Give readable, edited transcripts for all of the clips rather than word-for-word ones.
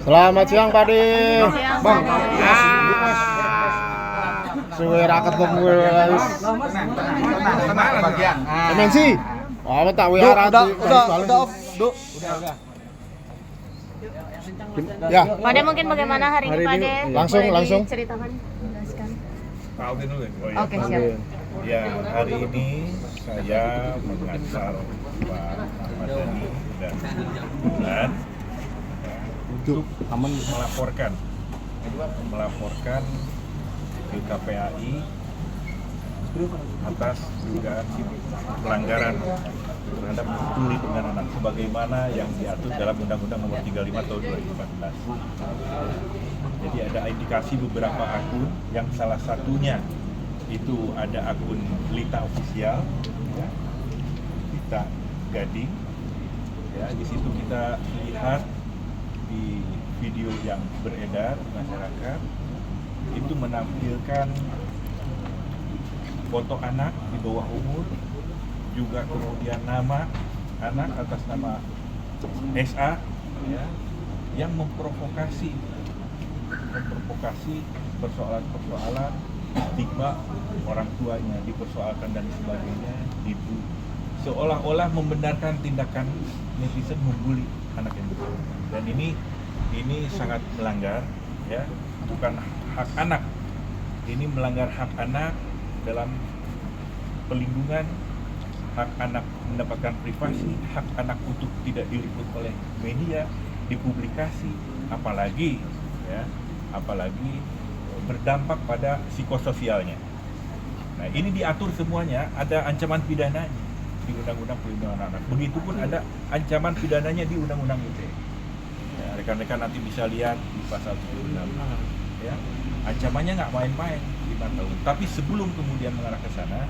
Selamat siang Pak De. Bang. Suwera ketemu guys. MNC. Oh, tak wiara udah. Ya. Pade mungkin bagaimana hari ini Pade? Langsung. Ceritakan, jelaskan. Pak Alvin dulu ya? Oke, siap. Ya, hari ini saya mengantar Pak Ahmad Dhani dan Bulan untuk melaporkan ke KPAI atas dugaan pelanggaran terhadap perlindungan anak sebagaimana yang diatur dalam Undang-Undang Nomor 35 Tahun 2014. Jadi ada indikasi beberapa akun yang salah satunya itu ada akun Lita Official, ya, Lita Gading. Ya, di situ kita lihat di video yang beredar masyarakat itu menampilkan foto anak di bawah umur, juga kemudian nama anak atas nama SA, ya, yang memprovokasi persoalan stigma orang tuanya dipersoalkan dan sebagainya, itu seolah-olah membenarkan tindakan netizen membuli anak yang betul. Dan ini sangat melanggar, ya, bukan hak anak, ini melanggar hak anak dalam pelindungan, hak anak mendapatkan privasi, hak anak untuk tidak diliput oleh media, dipublikasi, apalagi berdampak pada psikososialnya. Nah, ini diatur semuanya, ada ancaman pidananya di Undang-Undang Perlindungan Anak. Begitupun ada ancaman pidananya di Undang-Undang ITE. Ya, rekan-rekan nanti bisa lihat di pasal 76. Ya, ancamannya nggak main-main, 5 tahun. Tapi sebelum kemudian mengarah ke sana,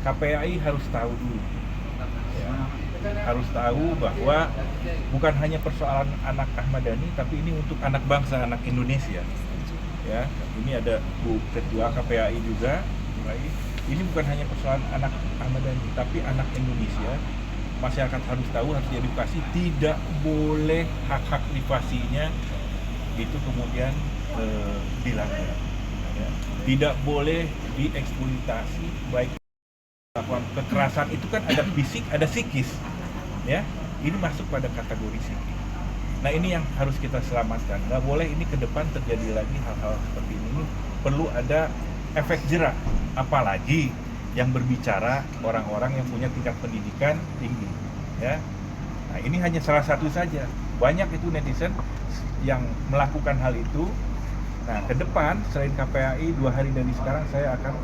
KPAI harus tahu dulu. Ya, harus tahu bahwa bukan hanya persoalan anak Ahmad Dhani, tapi ini untuk anak bangsa, anak Indonesia. Ya, ini ada Bu Ketua KPAI juga. Ini bukan hanya persoalan anak Ahmad Dhani, tapi anak Indonesia. Masyarakat harus tahu, harus diedukasi, tidak boleh hak-hak privasinya itu kemudian dilanggar. Ya. Tidak boleh dieksploitasi, baik melakukan kekerasan itu kan ada fisik, ada psikis, ya. Ini masuk pada kategori psikis. Nah, ini yang harus kita selamatkan. Nggak boleh ini ke depan terjadi lagi hal-hal seperti ini. Perlu ada efek jerak, apalagi yang berbicara orang-orang yang punya tingkat pendidikan tinggi, ya. Nah, ini hanya salah satu saja. Banyak itu netizen yang melakukan hal itu. Nah, ke depan selain KPAI 2 hari dari sekarang saya akan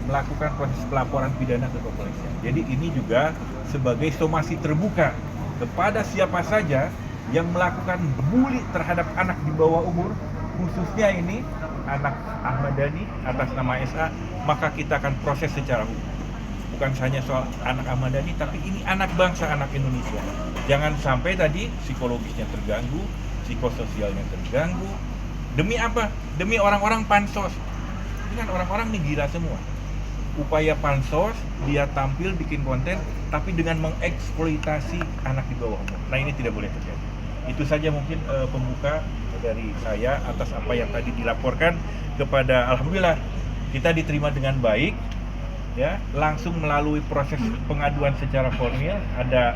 melakukan proses pelaporan pidana ke kepolisian. Jadi ini juga sebagai somasi terbuka kepada siapa saja yang melakukan bully terhadap anak di bawah umur, khususnya ini anak Ahmad Dhani atas nama SA, maka kita akan proses secara hukum. Bukan hanya soal anak Ahmad Dhani, tapi ini anak bangsa, anak Indonesia. Jangan sampai tadi psikologisnya terganggu, psikososialnya terganggu. Demi apa? Demi orang-orang pansos. Ini kan orang-orang nih gila semua. Upaya pansos, dia tampil bikin konten, tapi dengan mengeksploitasi anak di bawah umur. Nah, ini tidak boleh terjadi. Itu saja mungkin pembuka dari saya atas apa yang tadi dilaporkan kepada. Alhamdulillah kita diterima dengan baik, ya, langsung melalui proses pengaduan secara formil, ada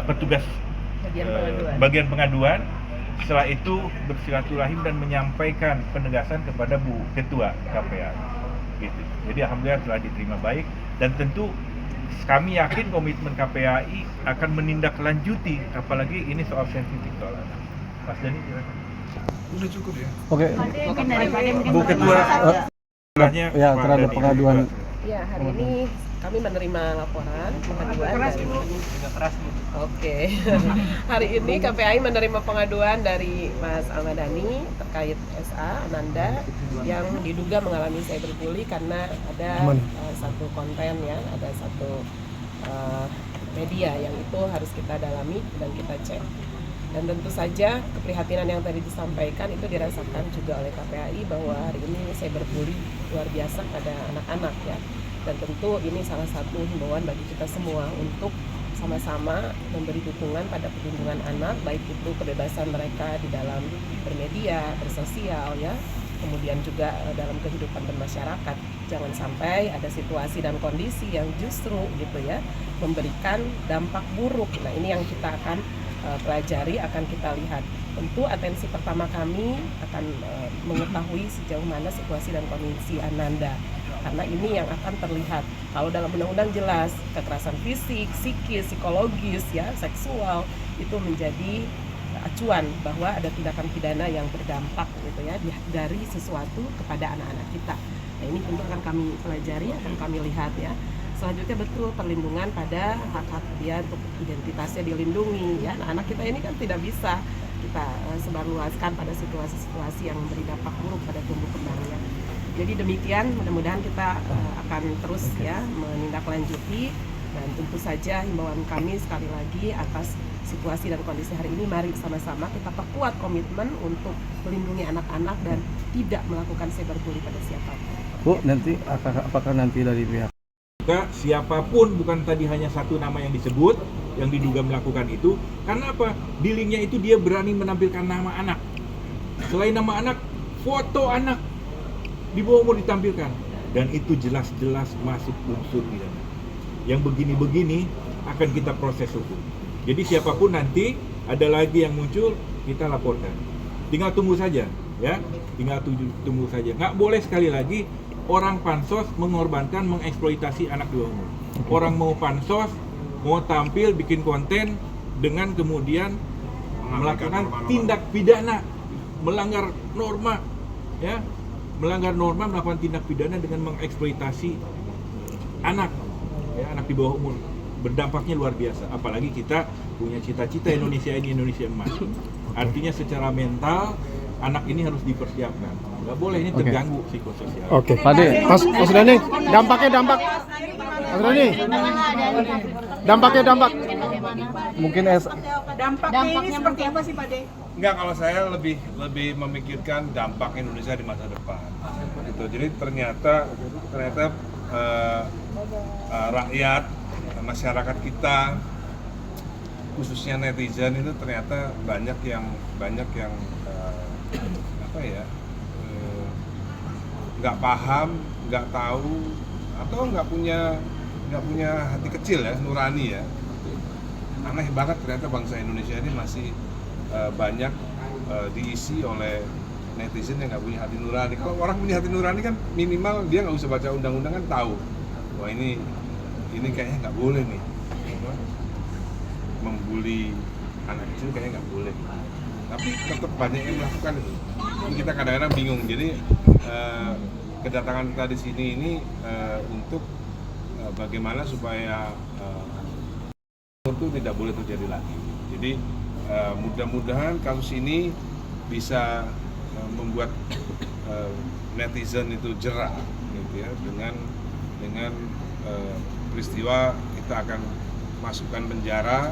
petugas bagian pengaduan. Setelah itu bersilaturahim dan menyampaikan penegasan kepada Bu Ketua KPAI. Gitu. Jadi alhamdulillah telah diterima baik, dan tentu kami yakin komitmen KPAI akan menindaklanjuti, apalagi ini soal sensitif soal anak. Mas Dhani, silakan. Udah cukup ya. Oke. Mungkin dari Pade mungkin Bu Ketua, Ya, terhadap pengaduan. Ya, hari ini kami menerima laporan pengaduan dari Oke. Hari ini KPAI menerima pengaduan dari Mas Ahmad Dhani terkait SA Ananda yang diduga mengalami cyberbully karena ada satu konten, ya, ada satu media yang itu harus kita dalami dan kita cek. Dan tentu saja keprihatinan yang tadi disampaikan itu dirasakan juga oleh KPAI bahwa hari ini cyberbully luar biasa pada anak-anak, ya. Dan tentu ini salah satu himbauan bagi kita semua untuk sama-sama memberi dukungan pada perlindungan anak, baik itu kebebasan mereka di dalam bermedia, bersosial ya, kemudian juga dalam kehidupan bermasyarakat. Jangan sampai ada situasi dan kondisi yang justru gitu ya memberikan dampak buruk. Nah, ini yang kita akan pelajari, akan kita lihat. Tentu atensi pertama kami akan mengetahui sejauh mana situasi dan kondisi Ananda, karena ini yang akan terlihat. Kalau dalam undang-undang jelas kekerasan fisik, psikis, psikologis ya, seksual itu menjadi acuan bahwa ada tindakan pidana yang berdampak gitu ya dari sesuatu kepada anak-anak kita. Nah, ini tentu akan kami pelajari, akan kami lihat ya. Selanjutnya betul perlindungan pada hak-hak dia untuk identitasnya dilindungi ya. Nah, anak kita ini kan tidak bisa kita sebarluaskan pada situasi-situasi yang memberi dampak buruk pada tumbuh kembangnya. Jadi demikian, mudah-mudahan kita akan terus ya menindaklanjuti, dan tentu saja himbauan kami sekali lagi atas situasi dan kondisi hari ini, mari sama-sama kita perkuat komitmen untuk melindungi anak-anak dan tidak melakukan cyberbully pada siapapun. Bu, nanti apakah nanti dari pihak Maka siapapun, bukan tadi hanya satu nama yang disebut yang diduga melakukan itu, karena apa? Di linknya itu dia berani menampilkan nama anak. Selain nama anak, foto anak di bawah umur ditampilkan, dan itu jelas-jelas masuk unsur pidana. Yang begini-begini akan kita proses hukum. Jadi siapapun nanti ada lagi yang muncul, kita laporkan. Tinggal tunggu saja, ya. Tinggal tunggu saja. Nggak boleh sekali lagi orang pansos mengorbankan, mengeksploitasi anak di bawah umur. Orang mau pansos, mau tampil, bikin konten dengan kemudian melakukan tindak pidana, melanggar norma, ya, melanggar norma, melakukan tindak pidana dengan mengeksploitasi anak, ya, anak di bawah umur. Berdampaknya luar biasa. Apalagi kita punya cita-cita Indonesia ini Indonesia emas. Artinya secara mental anak ini harus dipersiapkan. Nggak boleh ini terganggu psikososial. Oke, Pak De. Mas Dani, dampak. Mas Dani, dampak. mungkin Dampaknya ini seperti apa sih Pak De? Enggak, kalau saya lebih memikirkan dampak Indonesia di masa depan. Gitu. Jadi ternyata rakyat, masyarakat kita, khususnya netizen itu ternyata banyak yang nggak paham, nggak tahu, atau nggak punya hati kecil ya, nurani ya. Aneh banget ternyata bangsa Indonesia ini masih banyak diisi oleh netizen yang nggak punya hati nurani. Kalau orang punya hati nurani kan minimal dia nggak usah baca undang-undang kan tahu, wah ini kayaknya nggak boleh nih, membuli anak kecil kayaknya nggak boleh. Tapi tetap banyak yang melakukan itu. Kita kadang-kadang bingung. Jadi kedatangan kita di sini ini untuk bagaimana supaya itu tidak boleh terjadi lagi. Jadi mudah-mudahan kasus ini bisa membuat netizen itu jerah, gitu ya, dengan peristiwa kita akan masukkan penjara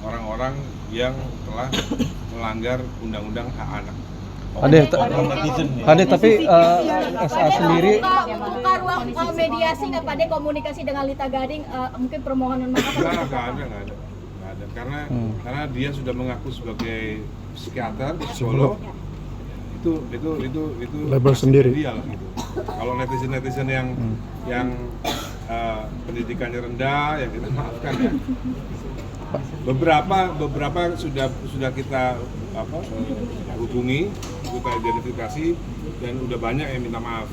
orang-orang yang telah melanggar undang-undang hak anak. Ade, tapi SA sendiri Buka ruang mediasi nggak Pak De, komunikasi dengan Lita Gading, mungkin permohonan maaf? Nggak ada. Karena dia sudah mengaku sebagai psikiater, psikolog. Itu label sendiri. Dia lah, gitu. Kalau netizen yang pendidikannya rendah, ya kita maafkan ya. Beberapa sudah kita hubungi, kita identifikasi, dan udah banyak yang minta maaf.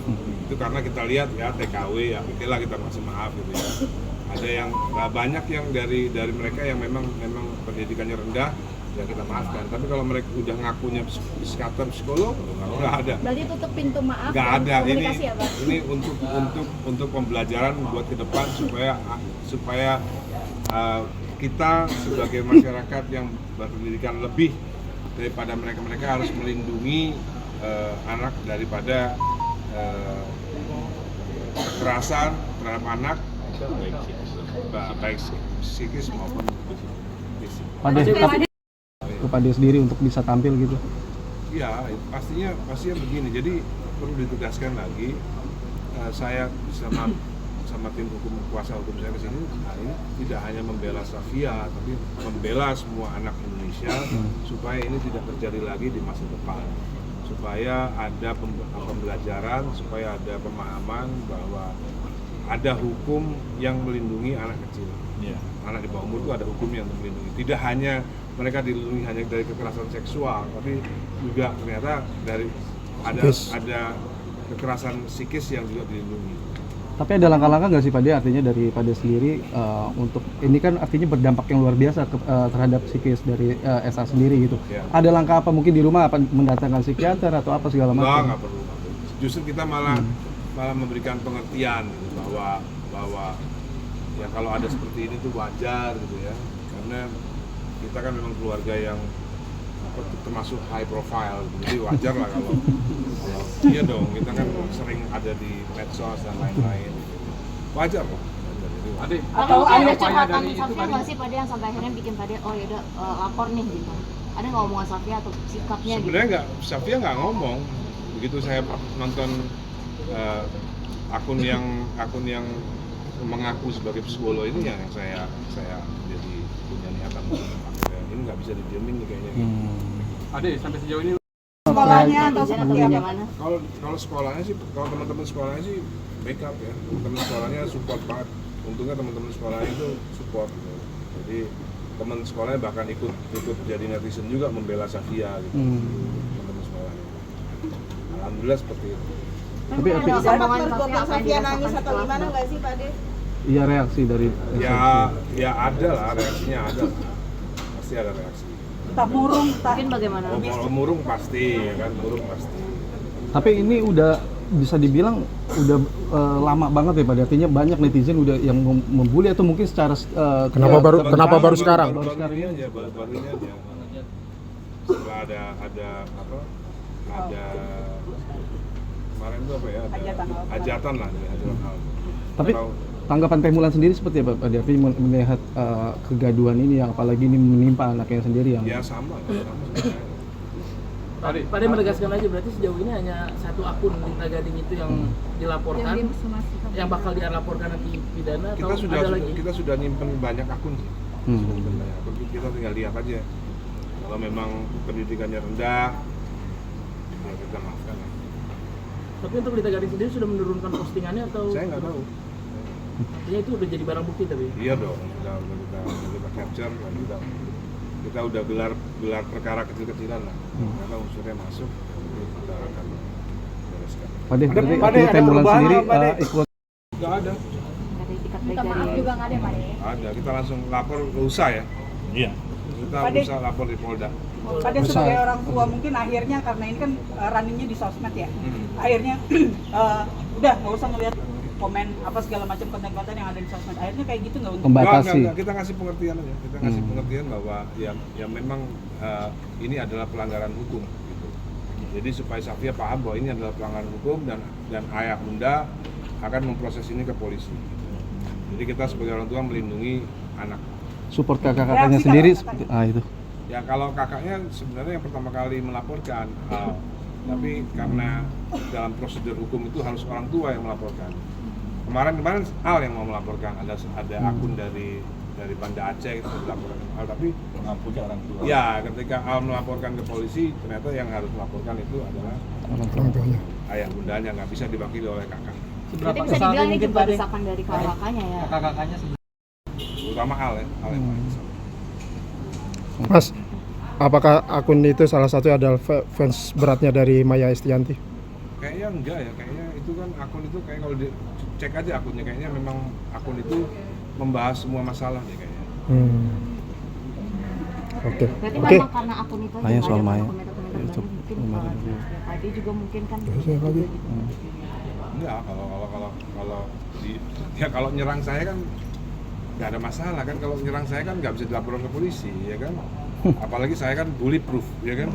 Itu karena kita lihat ya TKW ya, oke lah kita masih maaf gitu ya. Ada yang banyak yang dari mereka yang memang pendidikannya rendah, ya kita maafkan. Tapi kalau mereka udah ngakunya psikiater, psikolog, nggak ada. Berarti tutup pintu maaf. Nggak ada. Komunikasi ya Pak? Ini untuk pembelajaran buat ke depan supaya kita sebagai masyarakat yang berpendidikan lebih daripada mereka harus melindungi anak daripada kekerasan terhadap anak, baik psikis maupun fisik. Pak De sendiri untuk bisa tampil gitu. Ya, pastinya begini. Jadi perlu ditegaskan lagi, saya sama tim hukum kuasa hukum saya ke sini hari ini tidak hanya membela Safia tapi membela semua anak Indonesia supaya ini tidak terjadi lagi di masa depan, supaya ada pembelajaran, supaya ada pemahaman bahwa ada hukum yang melindungi anak kecil. Anak di bawah umur itu ada hukum yang melindungi. Tidak hanya mereka dilindungi hanya dari kekerasan seksual, tapi juga ternyata dari ada kekerasan psikis yang juga dilindungi. Tapi ada langkah-langkah nggak sih Pak De, artinya dari Pak De sendiri untuk ini kan artinya berdampak yang luar biasa terhadap psikis dari SA sendiri gitu. Ya. Ada langkah apa mungkin di rumah apa mendatangkan psikiater atau apa segala macam? Nggak perlu. Justru kita malah memberikan pengertian gitu, bahwa ya kalau ada seperti ini tuh wajar gitu ya, karena kita kan memang keluarga yang termasuk high profile gitu. Jadi wajar lah kalau iya dong, kita kan sering ada di medsos dan lain-lain gitu. Wajar lah. Atau ada curhatan Safia nggak sih Pade yang sampai akhirnya bikin Pade oh yaudah lapor nih gitu? Ada nggak omongan Safia atau sikapnya gitu? Sebenarnya nggak, Safia nggak ngomong. Begitu saya nonton akun yang mengaku sebagai psikolog ini yang saya jadi punya niatan ini nggak bisa didiemin nih kayaknya. Ade, sampai sejauh ini Sekolahnya atau seperti apa? Kalau sekolahnya sih, kalau teman-teman sekolahnya sih backup ya, teman-teman sekolahnya support banget. Untungnya teman-teman sekolahnya itu support gitu. Jadi teman sekolahnya bahkan ikut jadi netizen juga membela Safia gitu. Teman-teman sekolahnya. Alhamdulillah seperti itu. Tapi Sempat tergolong Safia nangis atau gimana nggak sih Pade? iya reaksi dari Ya ada lah, reaksinya ada lah. Pasti ada reaksi. Tak murung, mungkin bagaimana? Murung pasti, ya kan, murung pasti. Tapi ini udah bisa dibilang udah lama banget ya Pak De, artinya banyak netizen udah yang membuli atau mungkin secara Kenapa baru sekarang? Baru ini aja. Setelah ada kemarin itu apa ya? Hajatan lah, hajatan hal. Tapi tanggapan Teh Mulan sendiri seperti apa Pak De, artinya melihat kegaduhan ini yang apalagi ini menimpa anaknya sendiri yang Ya sama. Pade menegaskan aja berarti sejauh ini hanya satu akun Lita Gading itu yang dilaporkan, yang bakal dilaporkan nanti pidana atau ada lagi? Kita sudah nyimpen banyak akun sih. Nyimpen banyak akun. Kita tinggal lihat aja. Kalau memang pendidikannya rendah, ya kita maafkan lah. Tapi untuk Lita Gading sendiri sudah menurunkan postingannya atau? Saya nggak tahu. Artinya itu udah jadi barang bukti tapi? Iya dong, kita capture dan kita udah gelar perkara kecil-kecilan lah. Karena unsurnya masuk, kita akan bereskan. Pak De, berarti artinya Teh Mulan sendiri ikut Nggak ada. Minta maaf juga nggak ada Pade? Ada, kita langsung lapor ke USA ya. Iya. Kita USA lapor di Polda. Pada sebagai orang tua mungkin akhirnya karena ini kan runningnya di sosmed ya, akhirnya udah nggak usah ngelihat komen apa segala macam konten-konten yang ada di sosmed, akhirnya kayak gitu nggak untuk membatasi. Enggak, kita ngasih pengertian aja, kita ngasih pengertian bahwa ya memang ini adalah pelanggaran hukum gitu. Jadi supaya Safia paham bahwa ini adalah pelanggaran hukum dan ayah bunda akan memproses ini ke polisi. Jadi kita sebagai orang tua melindungi anak. Support kakak-kakaknya sendiri itu. Ya kalau kakaknya sebenarnya yang pertama kali melaporkan, tapi karena dalam prosedur hukum itu harus orang tua yang melaporkan. Kemarin Al yang mau melaporkan, ada akun dari Banda Aceh itu dilaporkan Al, tapi Mengampunya orang tua. ya ketika Al melaporkan ke polisi, ternyata yang harus melaporkan itu adalah Orang tuanya. ayah bundanya, nggak bisa diwakili oleh kakak. Berarti bisa dibilang ini juga desakan dari kakaknya ya? Kakak-kakaknya Terutama Al ya, Al yang paling besar. Mas, apakah akun itu salah satu adalah fans beratnya dari Maya Estianty? Kayaknya enggak ya, kayaknya itu kan akun itu kayak kalau cek aja akunnya, kayaknya memang akun itu membahas semua masalah deh kayaknya. Oke. Berarti Oke. memang karena akun itu Nanya soal Maya. komentar-komentar mungkin Pade juga mungkin kan Saya lagi. Enggak, kalau nyerang saya kan nggak ada masalah kan, kalau nyerang saya kan nggak bisa dilaporkan ke polisi ya kan, apalagi saya kan bulletproof ya kan.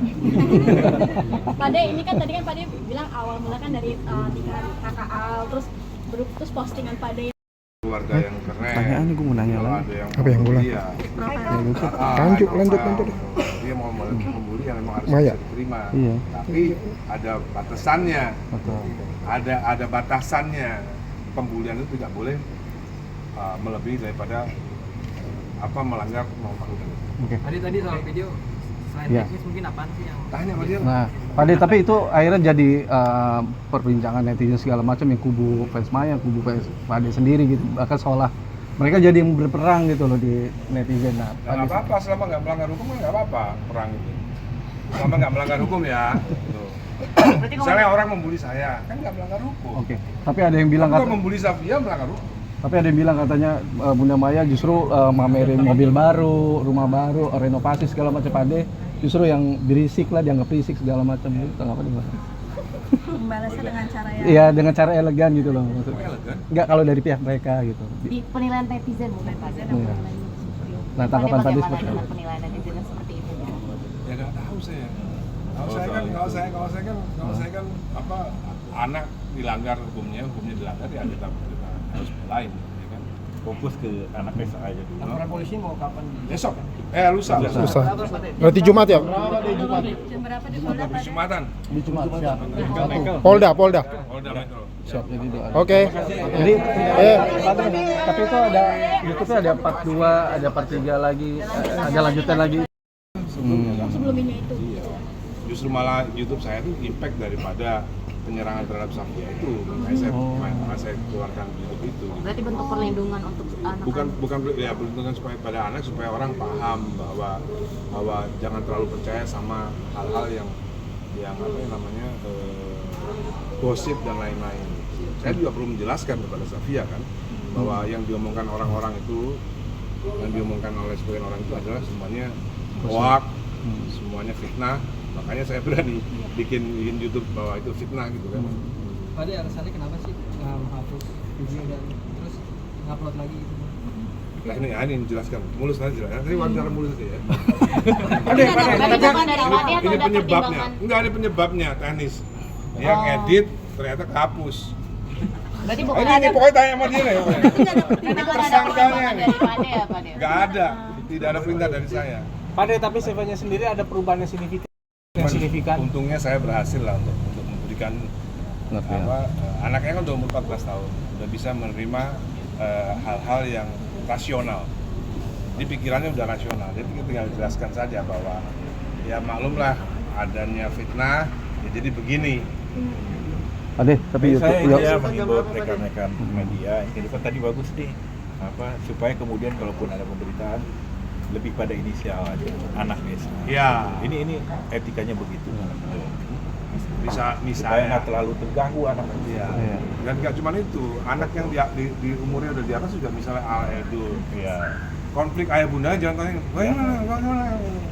Pade ini kan tadi kan Pade bilang awal mula kan dari kakak Al terus postingan Pade Keluarga yang keren. Pertanyaan gue mau nanya Kalau lagi. ada yang Apa yang membuli ulang? ya, Lanjut. Dia mau membuli yang memang harus Maya. bisa diterima. Iya. Tapi ada batasannya. Betul. Ada batasannya. pembulian itu tidak boleh melebihi daripada melanggar norma hukum. Oke. Tadi soal video selain Iya. teknis mungkin apaan sih yang Tanya sama dia. Nah, Pak De, tapi itu akhirnya jadi perbincangan netizen segala macam, yang kubu fans Maya, kubu fans Pak De sendiri gitu. Bahkan seolah mereka jadi yang berperang gitu loh di netizen. Nah, Pak De, Nggak apa-apa, selama nggak melanggar hukum kan nggak apa-apa perang itu. Selama nggak melanggar hukum ya. Gitu. Berarti Misalnya orang membuli saya, kan nggak melanggar hukum. Oke. Tapi ada yang bilang Kalau membuli Safia melanggar hukum. Tapi ada yang bilang katanya Bunda Maya justru mamerin mobil baru, rumah baru, renovasi segala macam. Pak De justru yang berisik lah, dianggap berisik segala macam. Itu kenapa gimana? Membalasnya dengan cara yang Iya, dengan cara elegan gitu loh maksudnya. Elegan. Enggak kalau dari pihak mereka gitu. di penilaian netizen bukan Pak De. Iya. Nah, tanggapan Pak De Bagaimana seperti dengan apa? penilaian netizen seperti itu? Ya nggak tahu saya. Kalau saya kan anak dilanggar hukumnya dilanggar ya kita harus belain. Fokus ke anak SA aja dulu. laporan polisi mau kapan? Besok, lusa. Susah. Berarti Jumat ya? jam berapa di Polda Di Jumatan. Di Jumat siap. Polda. Polda Metro. Siap jadi doa. Oke. Jadi tapi itu ada YouTube-nya ada part 2, ada part 3 lagi, ada lanjutan lagi. sebelumnya itu. Iya. Justru malah YouTube saya itu impact daripada penyerangan terhadap Safia itu. Makanya saya keluarkan YouTube itu. Berarti bentuk perlindungan untuk anak. Bukan ya perlindungan supaya pada anak, supaya orang paham bahwa jangan terlalu percaya sama hal-hal yang gosip dan lain-lain. Saya juga perlu menjelaskan kepada Safia kan bahwa yang diomongkan orang-orang itu, yang diomongkan oleh sebagian orang itu adalah semuanya hoax, semuanya fitnah. Makanya saya berani bikin YouTube bahwa itu fitnah gitu kan. Pak De, alasannya kenapa sih menghapus video dan terus ngupload lagi gitu? Nah ini menjelaskan, mulus nanti jelaskan. Nanti wawancara mulus aja ya. Pertimbangan dari Pak De atau Ini ada penyebabnya, pertimbangan? enggak ada penyebabnya teknis. Dia ngedit ternyata kehapus. Berarti bukan Ini ada pokoknya tanya sama dia ya. berarti bukan ada pertimbangan dari Pak De ya Pak De? Enggak ada, tidak ada perintah dari saya. Pak De, tapi Safia sendiri ada perubahan yang signifikan. Untungnya saya berhasil lah untuk memberikan anaknya kan udah umur 14 tahun, udah bisa menerima hal-hal yang rasional. Jadi pikirannya udah rasional. Jadi kita tinggal jelaskan saja bahwa ya maklumlah adanya fitnah, ya jadi begini. Ade, tapi Saya YouTube ya mengimbau rekan-rekan media, ini kan tadi bagus nih, supaya kemudian kalaupun ada pemberitaan lebih pada inisial aja, anak desa. Ya. Ini etikanya begitu. Bisa Supaya nggak terlalu terganggu anak ya. Iya. Dan nggak cuma itu, anak yang di umurnya udah di atas juga misalnya Al-Edul. Ya. Konflik ayah bundanya jangan tanya, bagaimana?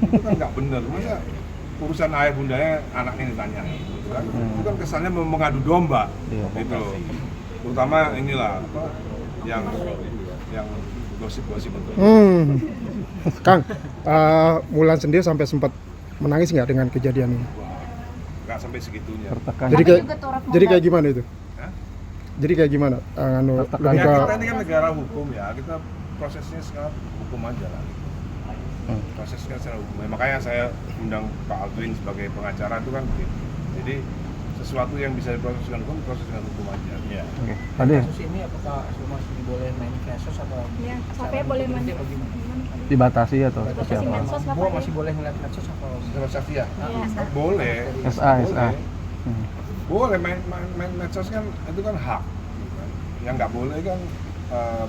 Itu kan nggak bener. Masa urusan ayah bundanya anaknya ditanya? Itu kan kesannya mengadu domba. Iya. Gitu. Terutama inilah yang gosip-gosip itu. Kang, Mulan sendiri sampai sempat menangis nggak dengan kejadian ini? Nggak sampai segitunya. tertekan. Jadi kayak gimana itu? Hah? Jadi kayak gimana? Tertekan. Lebih Ya, ke kita ini kan negara hukum ya, kita prosesnya sekarang hukum aja lah. Prosesnya secara hukum. Makanya saya undang Pak Aldwin sebagai pengacara itu kan begitu. Jadi sesuatu yang bisa diproses dengan hukum, proses dengan hukum aja. Ya. Oke. Ade, Kasus ini apakah masih boleh main medsos atau Ya, Safia boleh main. dibatasi atau seperti Batasi apa? medsos gua Bapak masih ya? boleh ngeliat medsos atau Sama Safia? Iya. Boleh. SA. Boleh. Hmm. Boleh main medsos kan itu kan hak. Yang nggak boleh kan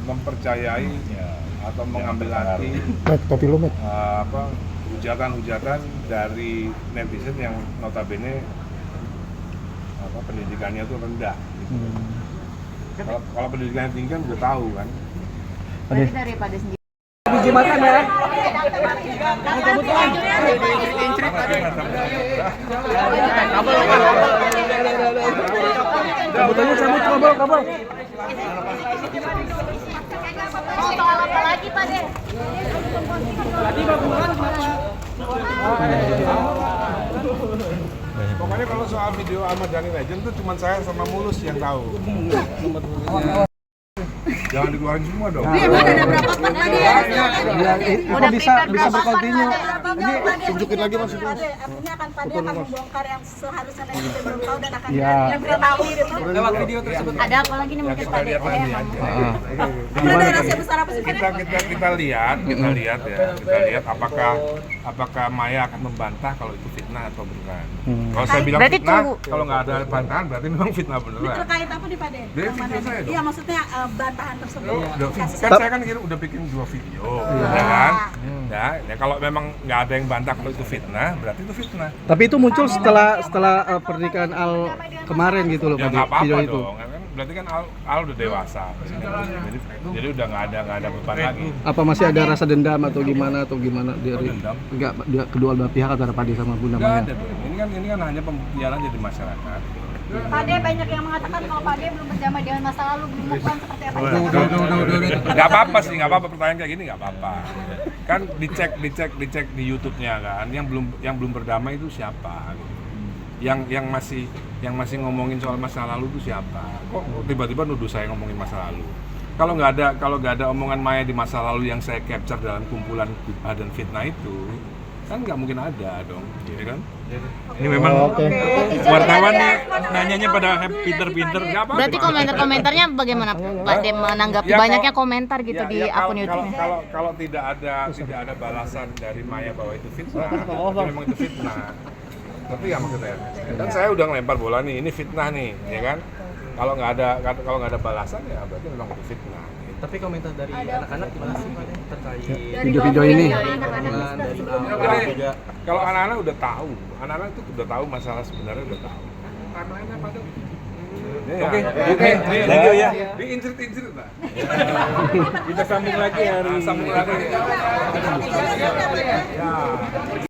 mempercayai atau mengambil arti topi lu, Mek. hujatan-hujatan dari netizen yang notabene pendidikannya itu rendah. Gitu. Kalau pendidikannya tinggi kan udah tahu kan. Berarti dari Pak De sendiri. biji makan ya? Kabel. Oh, soal apa lagi Pak De? Pokoknya kalau soal video Ahmad Dhani Legend itu cuma saya sama Mulus yang tahu. Jangan dikeluarin semua dong. Ada berapa Ya, itu bisa berkontinu. enggak, Pade, tunjukin lagi Mas itu. Pade, artinya akan Pade akan membongkar yang seharusnya netizen belum tahu dan akan Iya. yang tidak tahu gitu. Lewat video tersebut. Ada apa lagi nih mungkin Pade? Ada rahasia besar apa sih, Pade? kita lihat apakah Maya akan membantah kalau itu fitnah atau beneran. Kalau saya bilang Berarti fitnah, tunggu. kalau nggak ada bantahan berarti memang fitnah Ini beneran. terkait apa nih, Pade? Dari Yang mana video saya nih? dong. Iya, maksudnya bantahan tersebut. Kan saya kan udah bikin 2 video, ya kan? Ya kalau memang nggak ada yang bantah kalau itu fitnah, berarti itu fitnah. Tapi itu muncul setelah pernikahan Al kemarin gitu loh Ya Pak, nggak apa-apa video itu. dong, kan? Berarti kan Al udah dewasa, jadi udah nggak ada beban lagi. Apa masih ada rasa dendam atau gimana dari dendam? enggak kedua belah pihak antara Pade sama Bunda Nggak Maya? ada dong. Ini kan hanya pembicaraan jadi masyarakat. Pade banyak yang mengatakan kalau Pade belum berdamai dengan masa lalu, belum move on seperti apa? Nggak apa-apa sih, nggak apa-apa pertanyaan kayak gini nggak apa-apa. Kan dicek di YouTube-nya kan, yang belum berdamai itu siapa? Gitu. Yang masih ngomongin soal masa lalu itu siapa? Kok tiba-tiba nuduh saya ngomongin masa lalu? Kalau nggak ada omongan Maya di masa lalu yang saya capture dalam kumpulan fitnah dan fitnah itu, kan nggak mungkin ada dong, ya kan? Ini memang Oke. wartawan nih nanyanya pada pinter-pinter. Nggak apa-apa. Berarti komentar-komentarnya bagaimana Pade menanggapi Ya, banyaknya komentar gitu di akun YouTube-nya? Kalau tidak ada balasan dari Maya bahwa itu fitnah, berarti memang itu fitnah. Tapi ya maksudnya, dan saya udah ngelempar bola nih, ini fitnah nih, ya kan? Kalau nggak ada balasan ya berarti memang itu fitnah. Tapi komentar dari anak-anak gimana sih Pak terkait Video-video ini. hubungan dari Jadi, kalau anak-anak udah tahu, anak-anak itu udah tahu masalah sebenarnya udah tahu. Timeline-nya pada. Oke, Thank you ya. Diincrit-incrit lah. Kita sambung lagi hari. Sambung lagi. Ya.